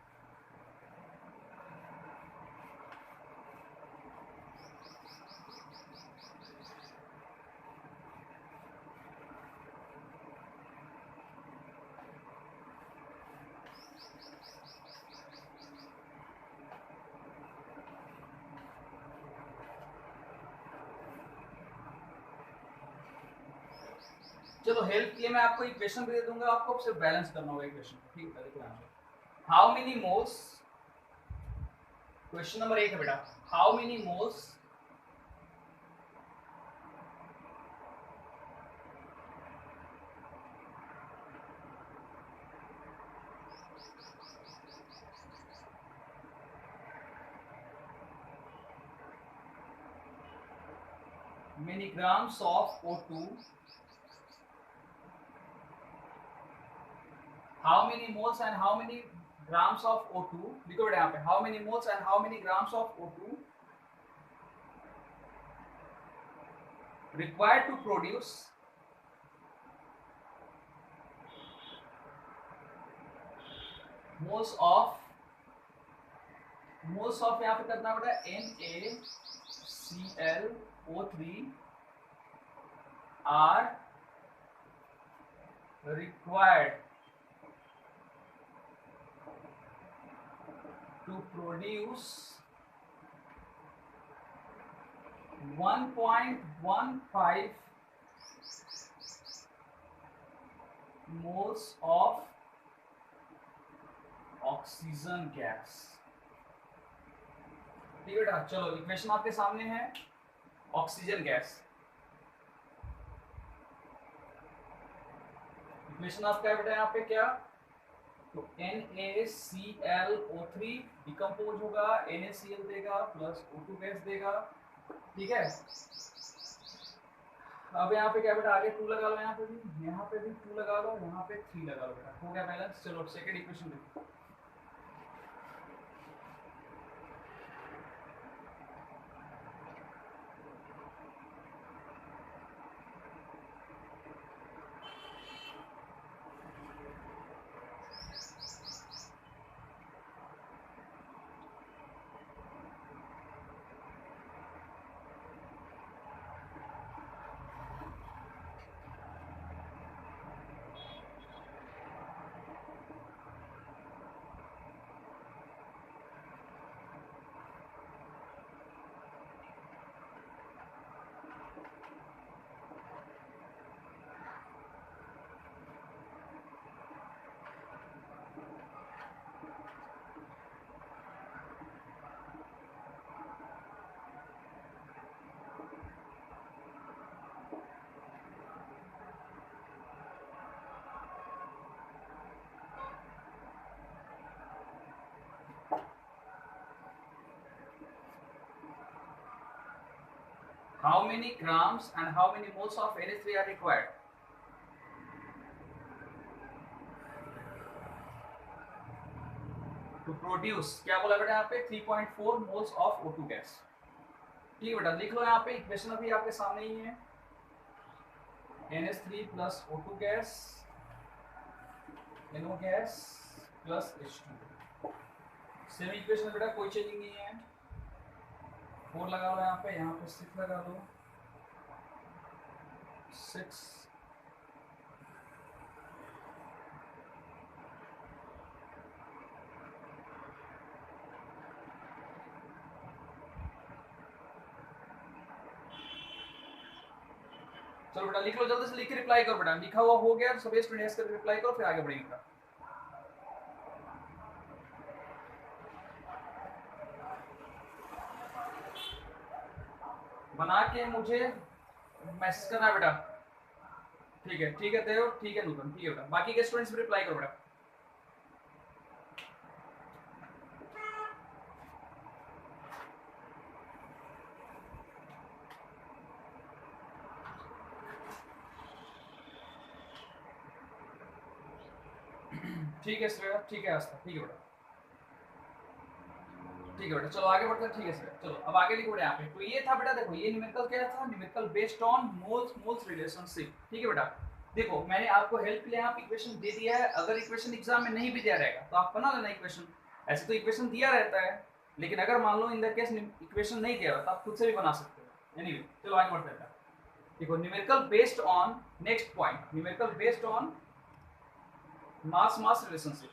चलो हेल्प के लिए मैं आपको इक्वेशन भी दे दूंगा, आपको सिर्फ बैलेंस करना होगा इक्वेशन, ठीक है, देखो how many moles, question number 1 है बेटा, how many moles many grams of O2, how many moles and how many grams of O2, लिखो बेटा यहाँ पे, how many moles and how many grams of O2 required to produce moles of यहाँ पे करना बेटा NaClO3 are required to produce 1.15 moles of oxygen gas, ठीक है बेटा, चलो इक्वेशन आपके सामने है, ऑक्सीजन गैस, इक्वेशन आपका है बेटा यहाँ पे क्या, तो NaClO3 डिकम्पोज होगा, NaCl देगा प्लस O2 गैस देगा, ठीक है, अब यहाँ पे क्या बेटा, आगे 2 लगा लो, यहाँ पे भी 2 लगा लो, यहाँ पे 3 लगा लो बेटा, हो गया बैलेंस। चलो सेकंड इक्वेशन देखो, how many grams and how many moles of NH3 are required? To produce, क्या बोला बेटा यहाँ पे 3.4 moles of O2 gas. ठीक है बेटा, लिख लो यहाँ पे, इक्वेशन अभी आपके सामने ही है. NH3 plus O2 gas, NO gas plus H2. Same equation बेटा, कोई चेंजिंग नहीं है. 4 लगा लो यहाँ पे 6 लगा दो. 6 चलो बेटा लिख लो, जल्दी से लिख के रिप्लाई करो बेटा. लिखा हुआ हो गया, सभी स्टूडेंट यस करके रिप्लाई करो, फिर आगे बढ़ेंगे. बना के मुझे मैसेज करना है बेटा. ठीक है देव, ठीक है नूतन, ठीक है बेटा. बाकी के स्टूडेंट्स भी रिप्लाई करो बेटा. ठीक है श्रेया, ठीक है आस्था, ठीक है बेटा. ठीक है बेटा, चलो आगे बढ़ते हैं. ठीक है श्रेया, चलो अब आगे लिखो बेटा यहाँ पे. तो ये था बेटा, देखो ये न्यूमेरिकल क्या था, numerical based on moles relationship. ठीक है बेटा, देखो मैंने आपको हेल्प के लिए यहाँ पे इक्वेशन दे दिया है. अगर इक्वेशन एग्जाम में नहीं भी दिया रहेगा तो आप बना लेना इक्वेशन. ऐसे तो इक्वेशन दिया रहता है, लेकिन अगर मान लो इन द केस इक्वेशन नहीं दिया रहता तो आप खुद से भी बना सकते हो. एनीवे चलो आगे बढ़ते हैं. देखो numerical based on, next point, numerical based on mass relationship.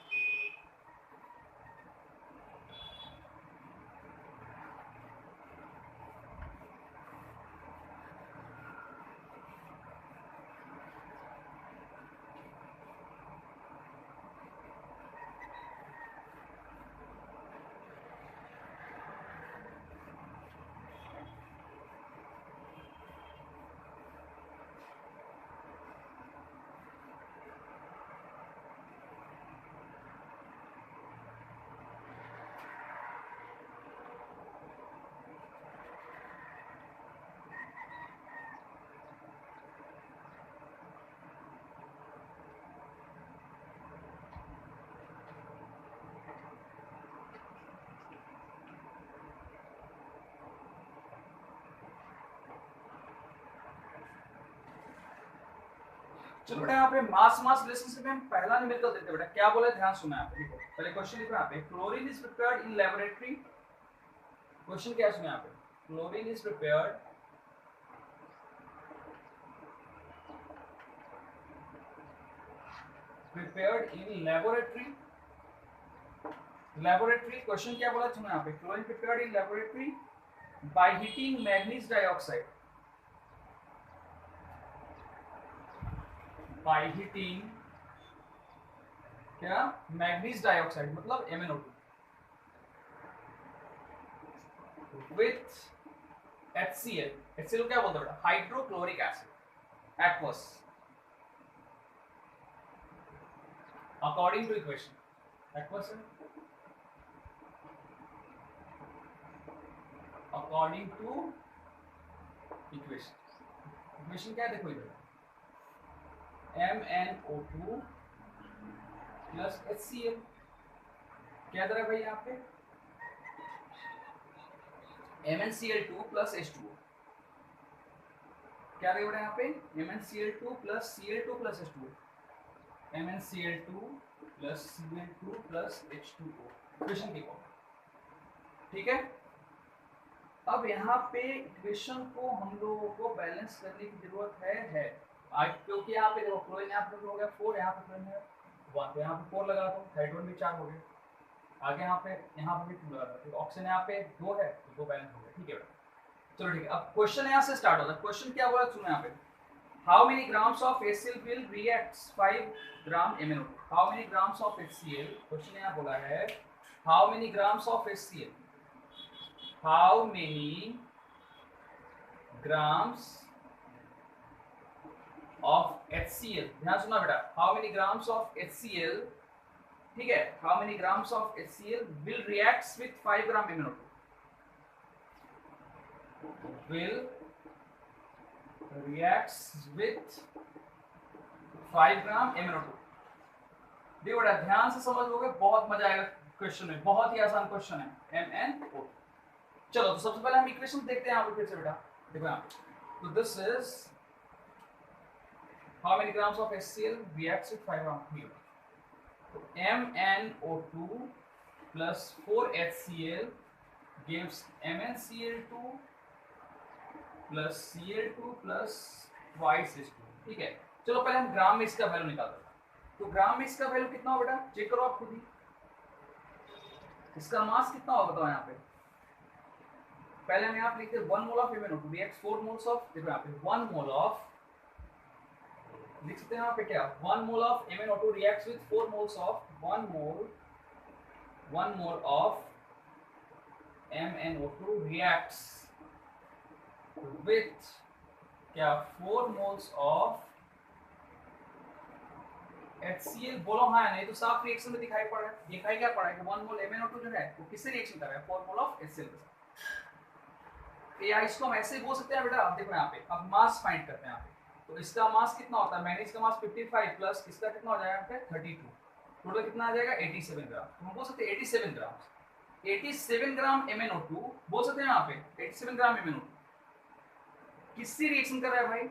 चलो बेटा यहाँ पे मास रिलेशनशिप में हम पहला न्यूमेरिकल देते हैं बेटा. क्या बोले ध्यान सुना आप. देखो पहले क्वेश्चन लिखो यहाँ पे. Chlorine is prepared in laboratory. Question क्या सुना यहाँ पे, chlorine is prepared in laboratory. Laboratory question क्या बोला सुना यहाँ पे, chlorine prepared in laboratory by heating manganese dioxide. by heating क्या, मैग्नीज डाइऑक्साइड मतलब MnO2 with HCl. HCl क्या बोलते हैं, hydrochloric acid aqueous. According to equation aqueous है, अकॉर्डिंग टू इक्वेशन क्या है, देखो इधर MnO2 प्लस HCl. क्या दे रहा है भाई यहाँ पे, MnCl2 प्लस H2O. क्या रहेगा यहाँ पे, MnCl2 plus Cl2 plus H2O. MnCl2 plus Cl2 plus H2O. Equation की फॉर्म. ठीक है, अब यहाँ पे इक्वेशन को हम लोगों को बैलेंस करने की जरूरत है. क्योंकि यहाँ पे देखो क्लोरीन यहाँ पे हो गया 4, यहाँ पे क्लोरीन है 1, तो यहाँ पे 4 लगा दो, हाइड्रोजन भी 4 हो गए. आगे यहाँ पे भी 2 लगा दो. ऑक्सीजन यहाँ पे 2 है तो 2 बैलेंस हो गए. ठीक है बेटा, चलो ठीक है. अब क्वेश्चन यहाँ से स्टार्ट होता है. क्वेश्चन क्या बोला सुनो यहाँ पे, how many grams of HCl will react 5 gram MnO2. How many grams of HCl, question यहाँ बोला है how many grams of HCl, how many grams of HCl. ध्यान सुना बेटा, how many grams of HCl, ठीक है, how many grams of HCl will react with 5 gram MnO2, will reacts with 5 gram MnO2। देखो बेटा ध्यान से समझोगे बहुत मजा आएगा क्वेश्चन में, बहुत ही आसान क्वेश्चन है MnO2। चलो तो सबसे पहले हम इक्वेशन देखते हैं यहाँ पे फिर से बेटा। देखो यहाँ पे तो this is how many grams of HCl reacts with 5 grams here. So MnO2 plus 4HCl gives MnCl2 plus Cl2 plus twice H2। ठीक है, चलो पहले हम ग्राम में इसका वैल्यू निकालते हैं। तो ग्राम में इसका वैल्यू कितना हो बेटा, चेक करो आप खुद ही। इसका मास कितना होगा बताओ यहाँ पे। पहले हम यहाँ पे लिखते हैं 1 mole of MnO2 reacts 4 moles of, देखो यहाँ पे 1 मोल ऑफ, लिख सकते हैं यहाँ पे क्या 1 mole of MnO2 reacts with 4 moles of 1 mole of MnO2 reacts with क्या 4 moles of HCl। बोलो हाँ, नहीं तो साफ रिएक्शन में दिखाई पड़ रहा है, दिखाई क्या पड़ा है कि 1 मोल MnO2 जो है वो किससे रिएक्शन कर रहा है, 4 मोल ऑफ HCl के साथ। या इसको हम ऐसे ही बोल सकते हैं बेटा। अब देखो यहाँ पे अब मास फाइंड करते हैं यहाँ पे। तो इसका मास कितना होता है, मैंने इसका मास 55 प्लस इसका कितना हो जाएगा यहाँ पे 32, टोटल कितना आ जाएगा 87 ग्राम। तो हम बोल सकते हैं 87 ग्राम, 87 ग्राम MnO2 बोल सकते हैं यहाँ पे 87 ग्राम MnO2 किससे रिएक्शन कर रहा है भाई।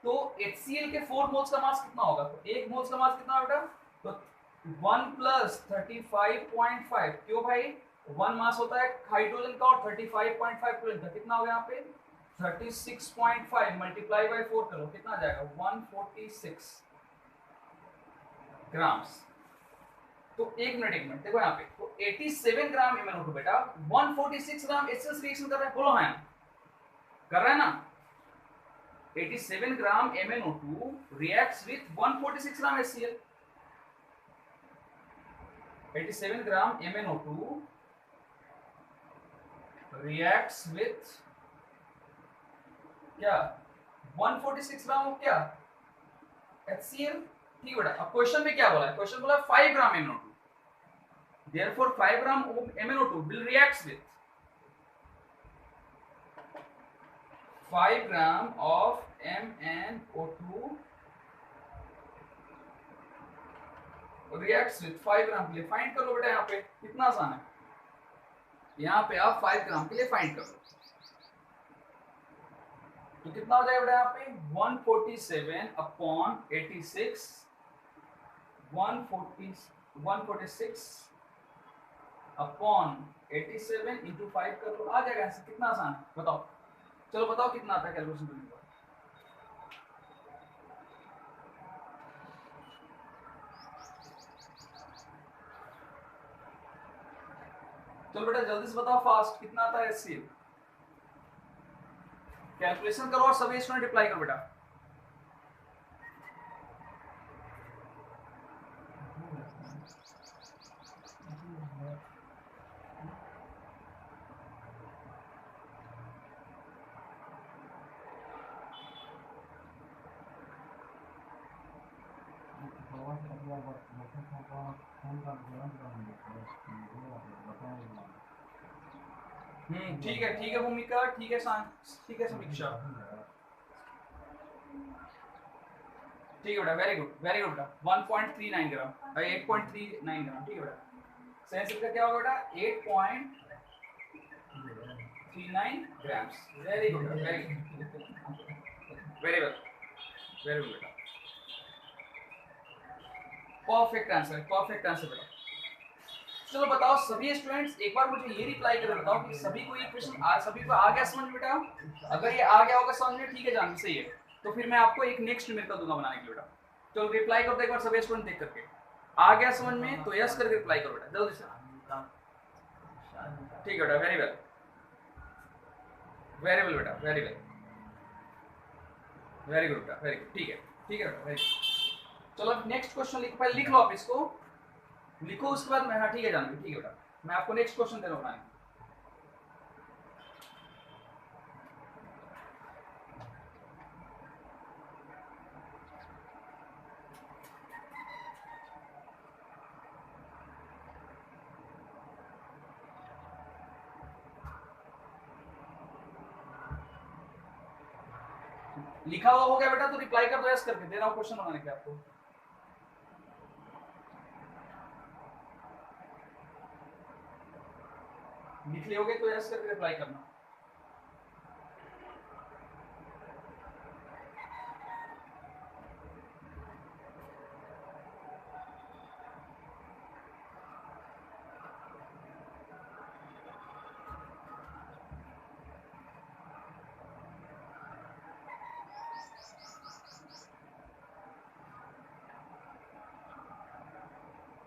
तो HCl के 4 मोल्स का मास कितना होगा, तो 1 मोल्स का मास कितना बेटा, तो 1 प्लस 35.5, क्यों भाई 1 मास होता है हाइड्रोजन का और 35.5 क्लोरीन का, कितना हो गया यहाँ पे 36.5 मल्टीप्लाई बाय 4 करो कितना आ जाएगा 146 ग्राम्स। तो एक मिनट देखो यहाँ पे, तो 87 ग्राम MnO2 बेटा 146 ग्राम HCl से रिएक्शन कर रहा है, बोलो हाँ कर रहा है ना। 87 ग्राम MnO2 reacts with 146 gram HCl। 87 gram MnO2 reacts with क्या 146 ग्राम ऑफ क्या HCl। ठीक बेटा, अब क्वेश्चन में क्या बोला है, क्वेश्चन बोला 5 ग्राम MnO2, therefore 5 gram MnO2 will reacts with 5 gram of MnO2 reacts with 5 ग्राम के लिए फाइंड कर लो बेटा। यहाँ पे कितना आसान है, यहाँ पे आप 5 ग्राम के लिए फाइंड कर लो तो कितना हो जाएगा बेटा यहाँ पे 147 अपॉन 86, 146 अपॉन 87 इंटू 5 कर लो, आ जाएगा आंसर। कितना आसान है बताओ, चलो बताओ कितना आता है कैलकुलेशन करने के बाद। चलो बेटा जल्दी से बताओ फास्ट, कितना आता है HCl, कैलकुलेशन करो और सभी स्टूडेंट रिप्लाई करो बेटा। ठीक है भूमिका, ठीक है समीक्षा, ठीक है बेटा, वेरी गुड बेटा। 1.39 ग्राम 8.39 ग्राम, ठीक है बेटा। सही आंसर का क्या होगा बेटा 8.39 grams. Very good very well बेटा, परफेक्ट आंसर बेटा। चलो बताओ सभी स्टूडेंट्स एक बार मुझे ये रिप्लाई करके बताओ कि सभी को ये क्वेश्चन सभी को आ गया समझ बेटा। अगर ये आ गया होगा समझ में, ठीक है जान सही है, तो फिर मैं आपको एक नेक्स्ट न्यूमेरिकल दूंगा बनाने के लिए बेटा। चलो रिप्लाई करो एक बार सभी स्टूडेंट देख करके, आ गया समझ में तो यस करके रिप्लाई करो बेटा जल्दी से। ठीक है बेटा, वेरी वेल बेटा, वेरी गुड बेटा, वेरी गुड, ठीक है बेटा, वेरी गुड। चलो नेक्स्ट क्वेश्चन लिखो, पहले लिख लो आप इसको, लिखो उसके बाद मैं, हाँ ठीक है जानवी, ठीक है बेटा मैं आपको नेक्स्ट क्वेश्चन दे रहा हूँ बनाने। लिखा हुआ हो गया बेटा तो रिप्लाई कर दो यस करके, दे रहा हूं क्वेश्चन बनाने के आपको। लिख लियोगे तो यस करके रिप्लाई करना।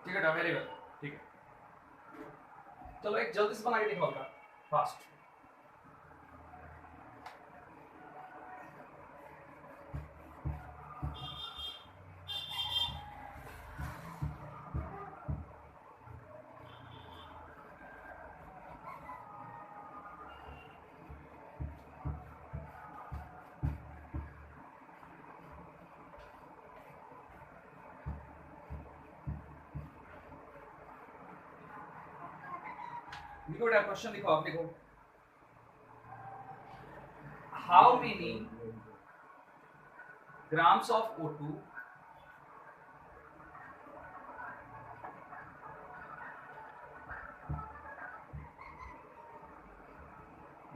ठीक है, वेरी गुड, ठीक है। चलो एक जल्दी से बना के दिखाओ बेटा, फास्ट। लिखो बेटा, क्वेश्चन लिखो, आप लिखो। How many grams of O2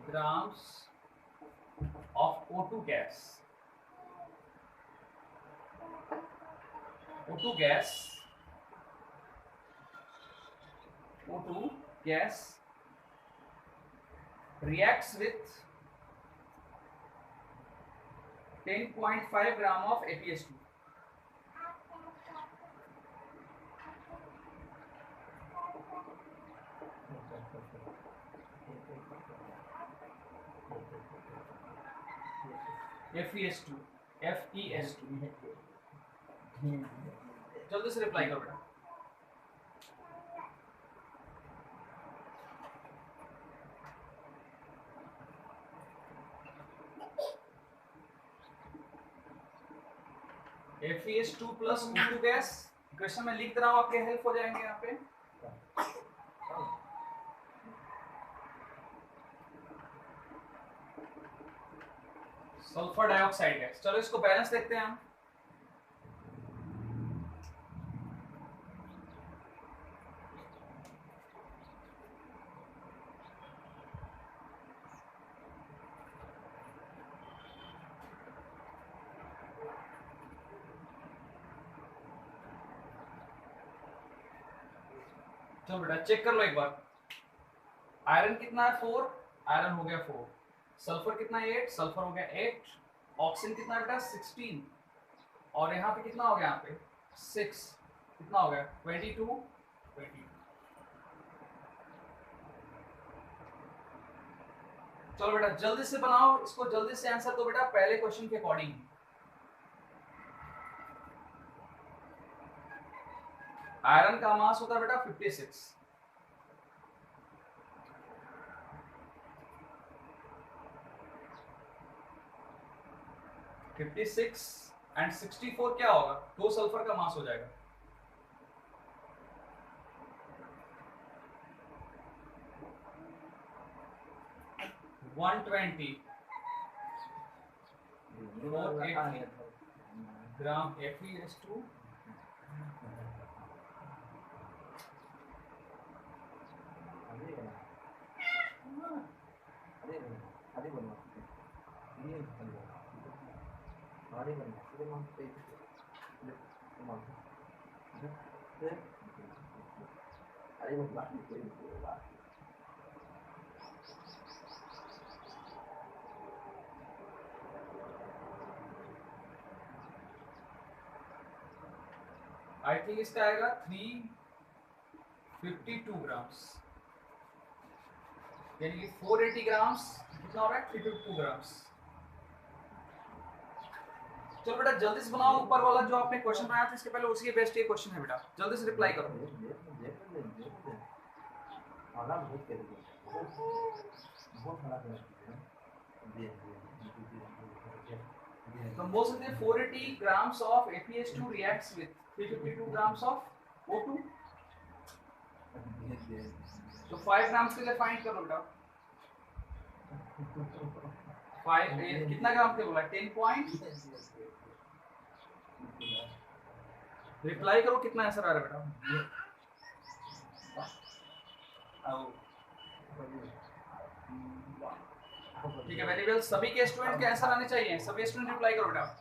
grams of O2 gas, O2 gas, O2 gas reacts with 10.5 gram of APS2. FES2, FES2। जल्दी से रिप्लाई करो बेटा। FeS2 plus O2 gas, question में लिख रहा हूँ, आपके हेल्प हो जाएंगे यहाँ पे। Sulphur dioxide gas. चलो इसको बैलेंस देखते हैं हम। चलो बेटा चेक कर लो एक बार। आयरन कितना है 4, आयरन हो गया 4। सल्फर कितना है 8, सल्फर हो गया 8। ऑक्सीजन कितना है बेटा 16। और यहाँ पे कितना हो गया, यहाँ पे 6, कितना हो गया 22, 20। चलो बेटा जल्दी से बनाओ इसको, जल्दी से आंसर दो बेटा पहले क्वेश्चन के अकॉर्डिंग। आयरन का मास होता है बेटा 56। एंड 64 क्या होगा, 2 सल्फर का मास हो जाएगा। ग्राम FeS2 आई थिंक इसका आएगा 352 ग्राम्स, यानी कि 480 ग्राम्स कितना हो रहा है 352 ग्राम्स। चलो बेटा जल्दी से बनाओ, ऊपर वाला जो आपने क्वेश्चन बनाया था इसके पहले उसी के बेस्ट ये क्वेश्चन है बेटा, जल्दी से रिप्लाई करो। तो बोल सकते हैं 480 grams of APS2 reacts with 352 grams of O2। तो 5 grams के लिए फाइंड करो बेटा। कितना ग्राम थे बोला? 10 पॉइंट। रिप्लाई करो कितना आंसर आ रहा है बेटा? ठीक है, वेरी वेल। सभी के स्टूडेंट के आंसर आने चाहिए, सभी स्टूडेंट रिप्लाई करो बेटा।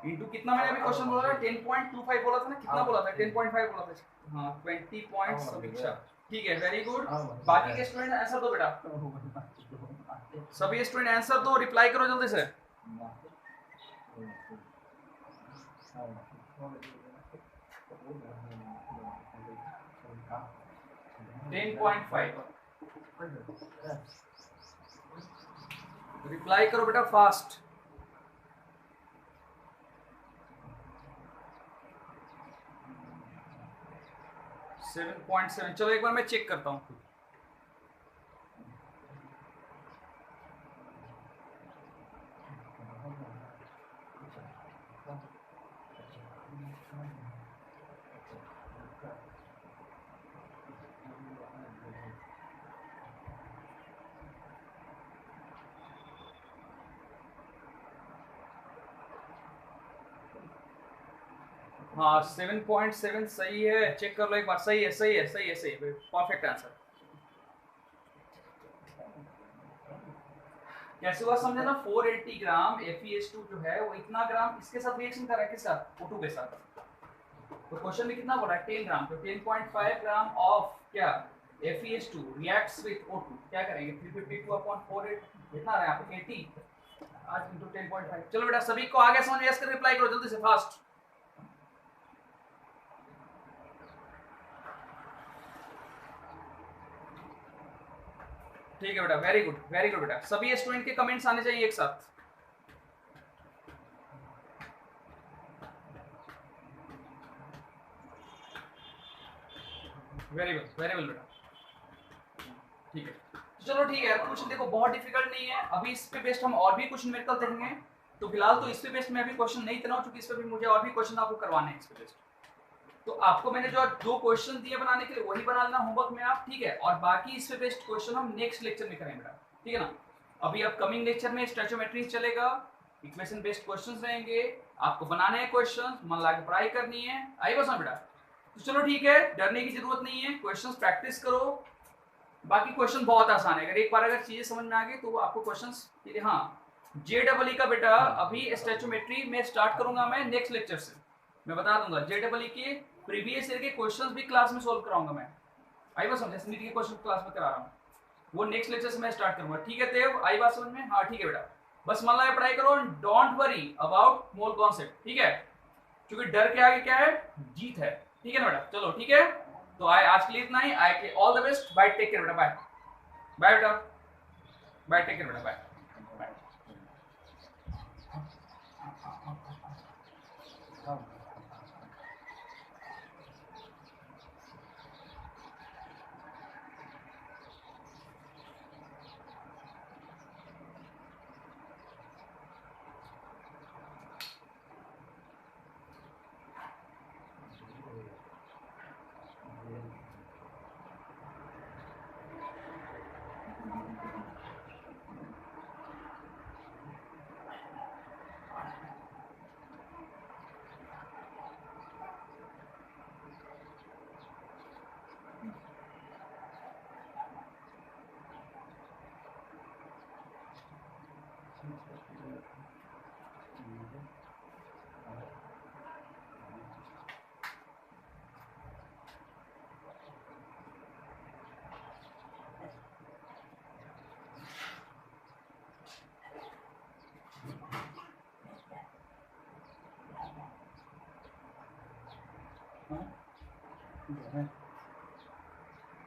इंटू कितना मैंने अभी क्वेश्चन बोला था? 10.25 बोला था ना? कितना बोला था? 10.5 बोला था। हाँ 20 पॉइंट समीक्षा। ठीक है, वेरी गुड। बाकी के स्टूडेंट आंसर दो बेटा, सभी स्टूडेंट आंसर दो, रिप्लाई करो जल्दी से। 10.5 रिप्लाई करो बेटा फास्ट। 7.7। चलो एक बार मैं चेक करता हूँ। हाँ 7.7 सही है, चेक कर लो एक बार। सही है, सही है, सही है, सही है, परफेक्ट आंसर। कैसे हुआ समझे ना? 480 ग्राम FeS2 जो है वो इतना ग्राम इसके साथ रिएक्शन कर रहा है, किस साथ? O2 के साथ। तो क्वेश्चन में कितना बोला है? 10 ग्राम। तो 10.5 ग्राम ऑफ क्या? FeS2 reacts with O2। क्या करेंगे? 352/4 कितना आ रहा है यहाँ पे? 80 आज इंटू 10.5। चलो बेटा सभी को आगे समझ में, यस कर रिप्लाई करो जल्दी से फास्ट। ठीक है बेटा, वेरी गुड, वेरी गुड बेटा। सभी स्टूडेंट के कमेंट्स आने चाहिए एक साथ। वेरी वेल, वेरी वेल बेटा। ठीक है, चलो ठीक है। क्वेश्चन देखो बहुत डिफिकल्ट नहीं है, अभी इस पे बेस्ड हम और भी कुछ न्यूमेरिकल देखेंगे। तो फिलहाल तो इस पे बेस्ड मैं अभी क्वेश्चन नहीं देना, क्योंकि इस पे भी मुझे और भी क्वेश्चन आपको करवाने हैं इस पे बेस्ड। तो आपको मैंने जो 2 क्वेश्चन दिए बनाने के लिए वही बना लेना होमवर्क में आप, ठीक है? और बाकी इस पे बेस्ड क्वेश्चन हम नेक्स्ट लेक्चर में करेंगे बेटा, ठीक है ना? अभी अपकमिंग लेक्चर में स्टैचोमेट्री चलेगा, इक्वेशन बेस्ड क्वेश्चंस रहेंगे, आपको बनाने हैं क्वेश्चंस, मन लगा के पढ़ाई करनी है। आई बस बेटा? तो चलो ठीक है, डरने की जरूरत नहीं है, क्वेश्चंस प्रैक्टिस करो। बाकी क्वेश्चन बहुत आसान है, अगर चीजें समझ में आ गई तो आपको क्वेश्चंस। हाँ JEE का बेटा अभी स्टैचोमेट्री में स्टार्ट करूंगा मैं नेक्स्ट लेक्चर से। मैं बता दूंगा JEE के प्रीवियस ईयर के क्वेश्चंस भी क्लास में सॉल्व कराऊंगा मैं। आई बात समझ? के क्वेश्चन क्लास में करा रहा हूँ, वो नेक्स्ट लेक्चर से मैं स्टार्ट करूंगा, ठीक है देव? आई बात समझ में? हाँ ठीक है बेटा, बस मन लगा पढ़ाई करो, don't worry about mole concept, ठीक है? क्योंकि डर के आगे क्या है? जीत है, ठीक है ना बेटा? चलो ठीक है, तो आज के लिए इतना ही। आई के all the best, bye, take care बेटा, बाय बाय बेटा, बाय, टेक केयर बेटा, बाय। हाँ